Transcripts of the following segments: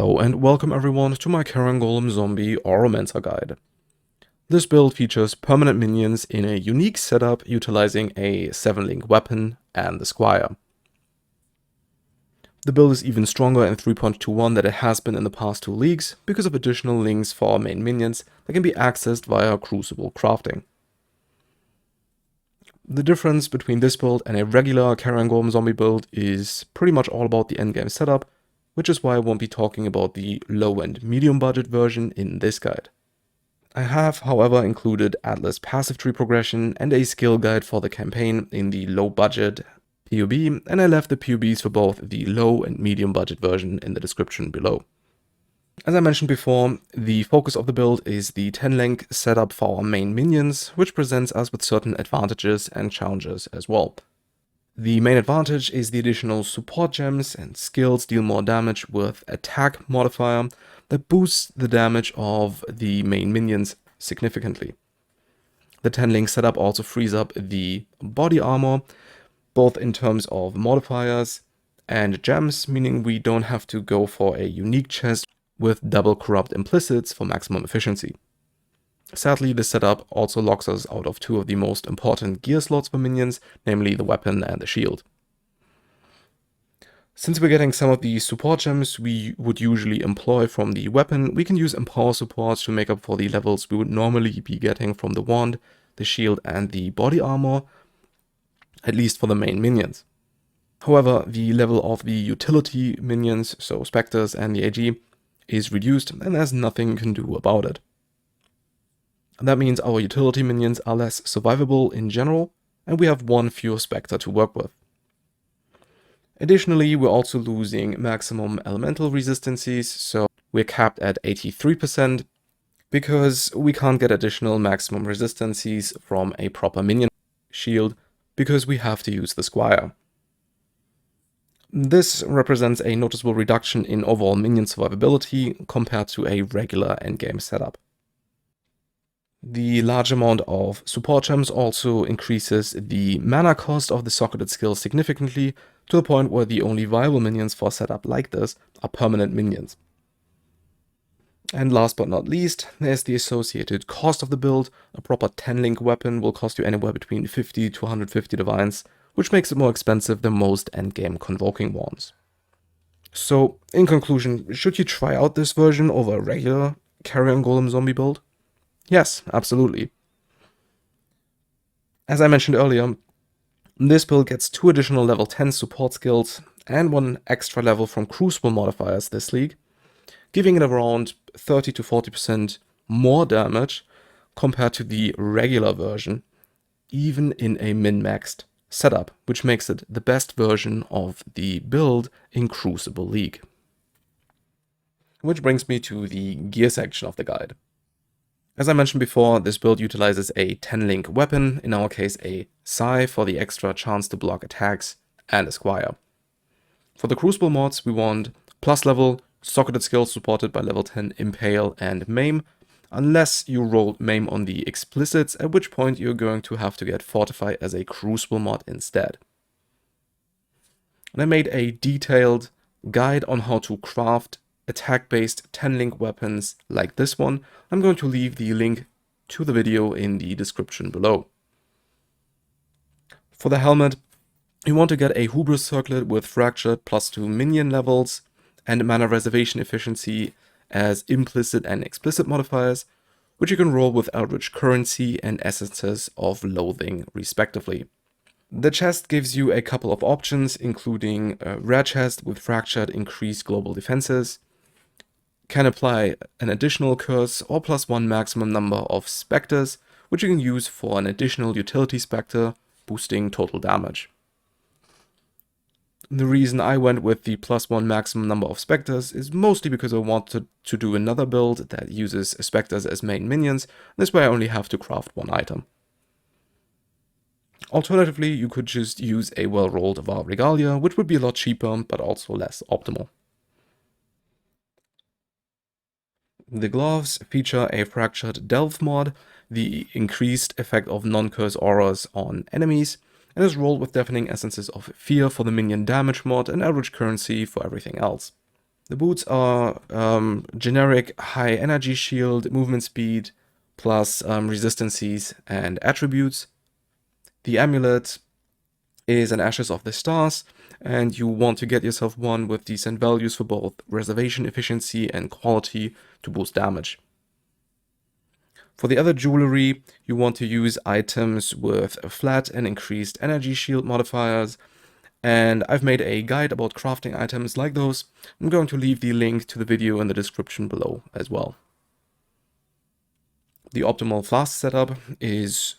Hello and welcome everyone to my Carrion Golem Zombie Auromancer guide. This build features permanent minions in a unique setup utilizing a 7-link weapon and the Squire. The build is even stronger in 3.21 than it has been in the past 2 leagues because of additional links for our main minions that can be accessed via Crucible crafting. The difference between this build and a regular Carrion Golem zombie build is pretty much all about the endgame setup, which is why I won't be talking about the low and medium budget version in this guide. I have, however, included Atlas passive tree progression and a skill guide for the campaign in the low budget PoE, and I left the PoEs for both the low and medium budget version in the description below. As I mentioned before, the focus of the build is the 10-link setup for our main minions, which presents us with certain advantages and challenges as well. The main advantage is the additional support gems and skills deal more damage with attack modifier that boosts the damage of the main minions significantly. The 10-link setup also frees up the body armor, both in terms of modifiers and gems, meaning we don't have to go for a unique chest with double corrupt implicits for maximum efficiency. Sadly, this setup also locks us out of 2 of the most important gear slots for minions, namely the weapon and the shield. Since we're getting some of the support gems we would usually employ from the weapon, we can use Empower supports to make up for the levels we would normally be getting from the wand, the shield and the body armor, at least for the main minions. However, the level of the utility minions, so Spectres and the AG, is reduced and there's nothing you can do about it. That means our utility minions are less survivable in general, and we have 1 fewer Spectre to work with. Additionally, we're also losing maximum elemental resistances, so we're capped at 83% because we can't get additional maximum resistances from a proper minion shield because we have to use the Squire. This represents a noticeable reduction in overall minion survivability compared to a regular endgame setup. The large amount of support gems also increases the mana cost of the socketed skills significantly, to the point where the only viable minions for a setup like this are permanent minions. And last but not least, there's the associated cost of the build. A proper 10-link weapon will cost you anywhere between 50 to 150 divines, which makes it more expensive than most endgame convoking wands. So, in conclusion, should you try out this version over a regular Carrion Golem zombie build? Yes, absolutely. As I mentioned earlier, this build gets 2 additional level 10 support skills and 1 extra level from Crucible modifiers this league, giving it around 30 to 40% more damage compared to the regular version, even in a min-maxed setup, which makes it the best version of the build in Crucible League. Which brings me to the gear section of the guide. As I mentioned before, this build utilizes a 10-link weapon, in our case a Scythe for the extra chance to block attacks, and a Squire. For the Crucible mods, we want plus level, socketed skills supported by level 10 Impale and Maim, unless you roll Maim on the explicits, at which point you're going to have to get Fortify as a Crucible mod instead. And I made a detailed guide on how to craft attack-based 10-link weapons like this one. I'm going to leave the link to the video in the description below. For the helmet, you want to get a Hubris Circlet with Fractured +2 minion levels and mana reservation efficiency as implicit and explicit modifiers, which you can roll with Eldritch Currency and Essences of Loathing respectively. The chest gives you a couple of options, including a rare chest with Fractured increased global defenses, can apply an additional curse or +1 maximum number of Spectres, which you can use for an additional utility Spectre, boosting total damage. The reason I went with the +1 maximum number of Spectres is mostly because I wanted to do another build that uses Spectres as main minions. This way I only have to craft 1 item. Alternatively, you could just use a well-rolled Var Regalia, which would be a lot cheaper, but also less optimal. The gloves feature a Fractured Delve mod, the increased effect of non-curse auras on enemies, and is rolled with Deafening Essences of Fear for the minion damage mod and Eldritch Currency for everything else. The boots are generic high energy shield, movement speed, plus resistances and attributes. The amulet is an Ashes of the Stars, and you want to get yourself one with decent values for both reservation efficiency and quality to boost damage. For the other jewelry, you want to use items with flat and increased energy shield modifiers, and I've made a guide about crafting items like those. I'm going to leave the link to the video in the description below as well. The optimal flask setup is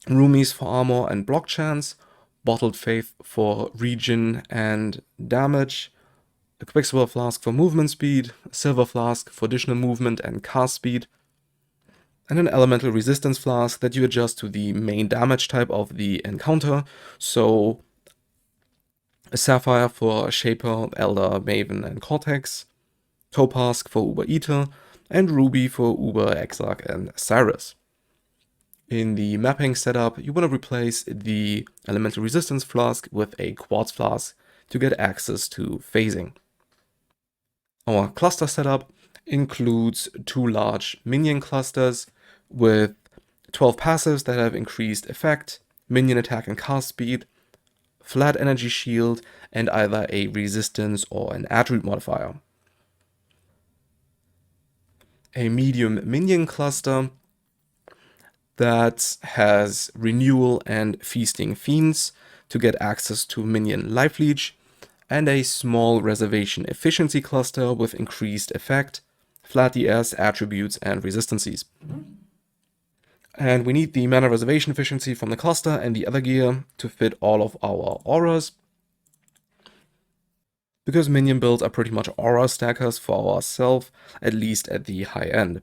roomies for armor and block chance, bottled faith for regen and damage, a quicksilver flask for movement speed, a silver flask for additional movement and cast speed, and an elemental resistance flask that you adjust to the main damage type of the encounter. So a sapphire for Shaper, Elder, Maven, and Cortex, topaz for Uber Eater, and ruby for Uber, Exarch, and Cyrus. In the mapping setup, you want to replace the elemental resistance flask with a quartz flask to get access to phasing. Our cluster setup includes 2 large minion clusters with 12 passives that have increased effect, minion attack and cast speed, flat energy shield, and either a resistance or an attribute modifier. A medium minion cluster that has renewal and feasting fiends to get access to minion life leech, and a small reservation efficiency cluster with increased effect, flat DS, attributes, and resistances. And we need the mana reservation efficiency from the cluster and the other gear to fit all of our auras, because minion builds are pretty much aura stackers for ourselves, at least at the high end.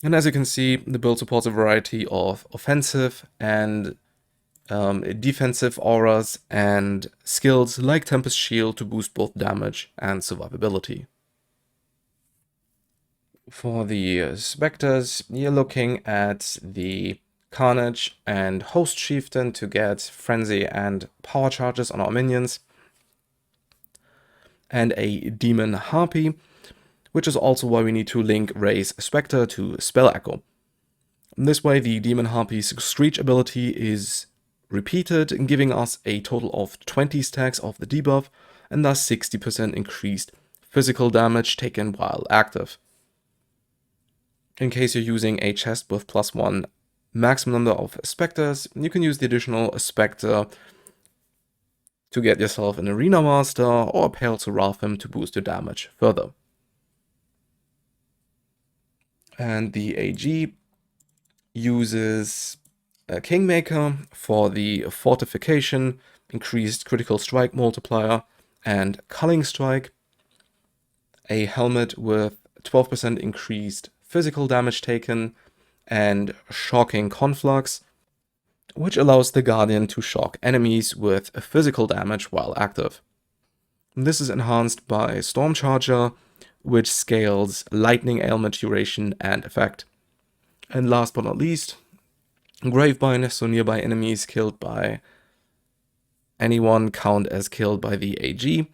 And as you can see, the build supports a variety of offensive and defensive auras and skills like Tempest Shield to boost both damage and survivability. For the Spectres, you're looking at the Carnage and Host Chieftain to get Frenzy and Power Charges on our minions, and a Demon Harpy, which is also why we need to link Raise Spectre to Spell Echo. This way the Demon Harpy's Screech ability is repeated, giving us a total of 20 stacks of the debuff, and thus 60% increased physical damage taken while active. In case you're using a chest with +1 maximum number of Spectres, you can use the additional Spectre to get yourself an Arena Master or a Pale Seraphim to boost your damage further. And the AG uses a Kingmaker for the Fortification, increased critical strike multiplier, and Culling Strike, a helmet with 12% increased physical damage taken, and Shocking Conflux, which allows the Guardian to shock enemies with physical damage while active. This is enhanced by Stormcharger, which scales lightning ailment duration and effect. And last but not least, Gravebind, so nearby enemies killed by anyone count as killed by the AG,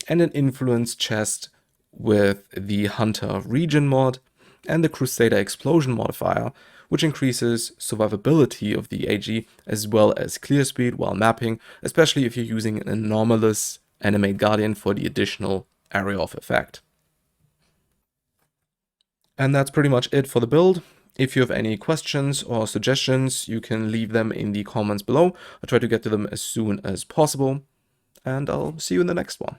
and an Influence chest with the Hunter Regen mod and the Crusader Explosion modifier, which increases survivability of the AG as well as clear speed while mapping, especially if you're using an anomalous Animate Guardian for the additional area of effect. And that's pretty much it for the build. If you have any questions or suggestions, you can leave them in the comments below. I'll try to get to them as soon as possible, and I'll see you in the next one.